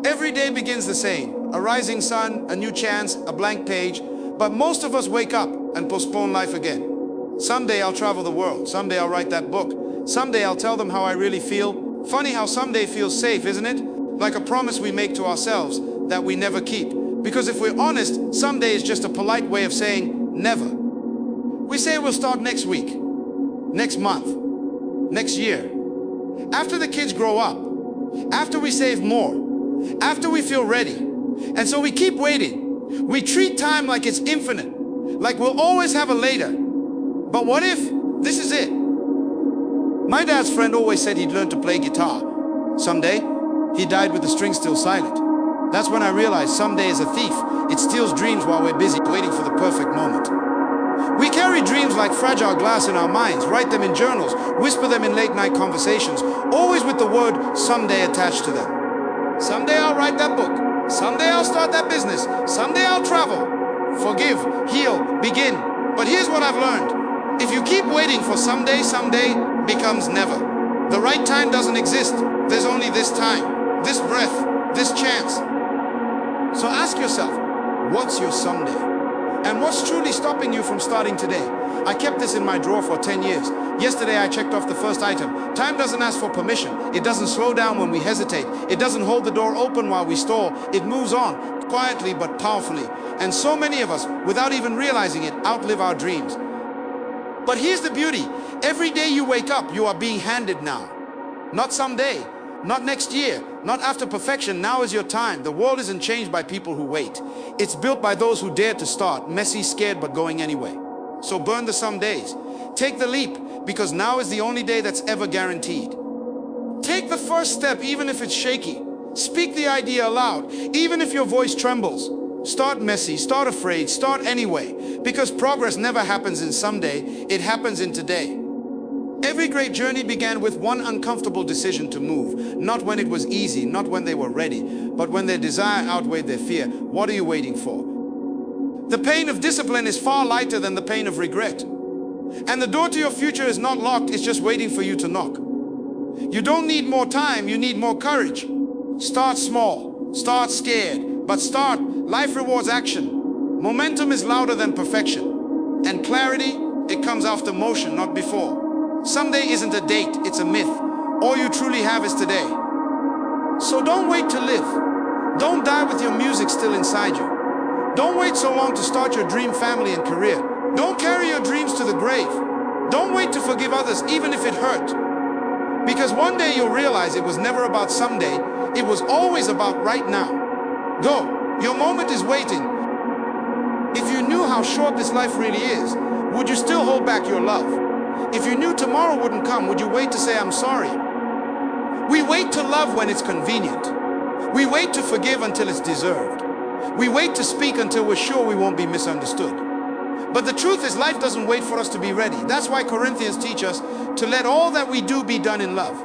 Every day begins the same. A rising sun, a new chance, a blank page. But most of us wake up and postpone life again. Someday I'll travel the world. Someday I'll write that book. Someday I'll tell them how I really feel. Funny how someday feels safe, isn't it? Like a promise we make to ourselves that we never keep. Because if we're honest, someday is just a polite way of saying never. We say we'll start next week, next month, next year. After the kids grow up, after we save more, after we feel ready. And so we keep waiting. We treat time like it's infinite, like we'll always have a later. But what if this is it? My dad's friend always said he'd learn to play guitar. Someday, he died with the strings still silent. That's when I realized someday is a thief. It steals dreams while we're busy waiting for the perfect moment. We carry dreams like fragile glass in our minds, write them in journals, whisper them in late-night conversations, always with the word someday attached to them. Someday I'll write that book. Someday I'll start that business. Someday I'll travel. Forgive, heal, begin. But here's what I've learned. If you keep waiting for someday, someday becomes never. The right time doesn't exist. There's only this time, this breath, this chance. So ask yourself, what's your someday? And what's truly stopping you from starting today? I kept this in my drawer for 10 years. Yesterday I checked off the first item. Time doesn't ask for permission. It doesn't slow down when we hesitate. It doesn't hold the door open while we stall. It moves on, quietly but powerfully. And so many of us, without even realizing it, outlive our dreams. But here's the beauty. Every day you wake up, you are being handed now. Not someday, not next year, not after perfection. Now is your time. The world isn't changed by people who wait. It's built by those who dare to start, messy, scared, but going anyway. So burn the some days. Take the leap, because now is the only day that's ever guaranteed. Take the first step, even if it's shaky. Speak the idea aloud, even if your voice trembles. Start messy, start afraid, start anyway. Because progress never happens in someday, it happens in today. Every great journey began with one uncomfortable decision to move. Not when it was easy, not when they were ready, but when their desire outweighed their fear. What are you waiting for? The pain of discipline is far lighter than the pain of regret. And the door to your future is not locked, it's just waiting for you to knock. You don't need more time, you need more courage. Start small, start scared, but start. Life rewards action. Momentum is louder than perfection. And clarity, it comes after motion, not before. Someday isn't a date, it's a myth. All you truly have is today. So don't wait to live. Don't die with your music still inside you. Don't wait so long to start your dream family and career. Don't carry your dreams to the grave. Don't wait to forgive others, even if it hurt. Because one day you'll realize it was never about someday, it was always about right now. Go. Your moment is waiting. If you knew how short this life really is, would you still hold back your love? If you knew tomorrow wouldn't come, would you wait to say, I'm sorry? We wait to love when it's convenient. We wait to forgive until it's deserved. We wait to speak until we're sure we won't be misunderstood. But the truth is, life doesn't wait for us to be ready. That's why Corinthians teach us to let all that we do be done in love.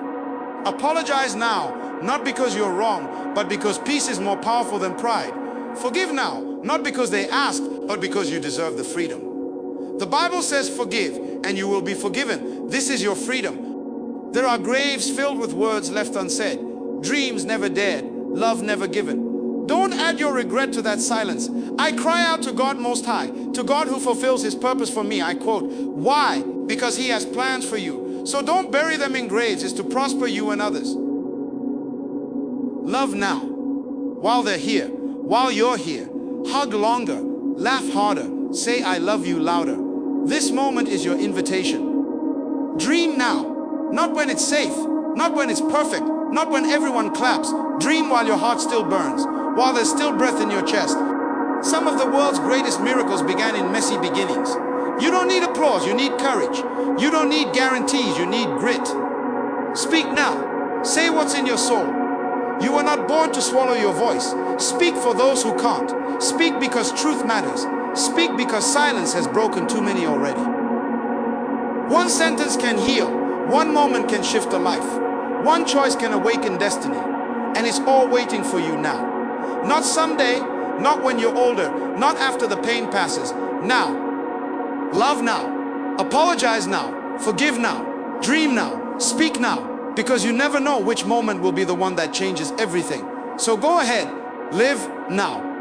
Apologize now, not because you're wrong, but because peace is more powerful than pride. Forgive now, not because they asked, but because you deserve the freedom. The Bible says forgive, and you will be forgiven. This is your freedom. There are graves filled with words left unsaid, dreams never dared, love never given. Don't add your regret to that silence. I cry out to God Most High, to God who fulfills His purpose for me. I quote, why? Because He has plans for you. So don't bury them in graves. It's to prosper you and others. Love now, while they're here. While you're here, hug longer, laugh harder, say I love you louder. This moment is your invitation. Dream now, not when it's safe, not when it's perfect, not when everyone claps. Dream while your heart still burns, while there's still breath in your chest. Some of the world's greatest miracles began in messy beginnings. You don't need applause, you need courage. You don't need guarantees, you need grit. Speak now, say what's in your soul. You were not born to swallow your voice. Speak for those who can't. Speak because truth matters. Speak because silence has broken too many already. One sentence can heal. One moment can shift a life. One choice can awaken destiny. And it's all waiting for you now. Not someday, not when you're older, not after the pain passes. Now. Love now. Apologize now. Forgive now. Dream now. Speak now. Because you never know which moment will be the one that changes everything. So go ahead, live now.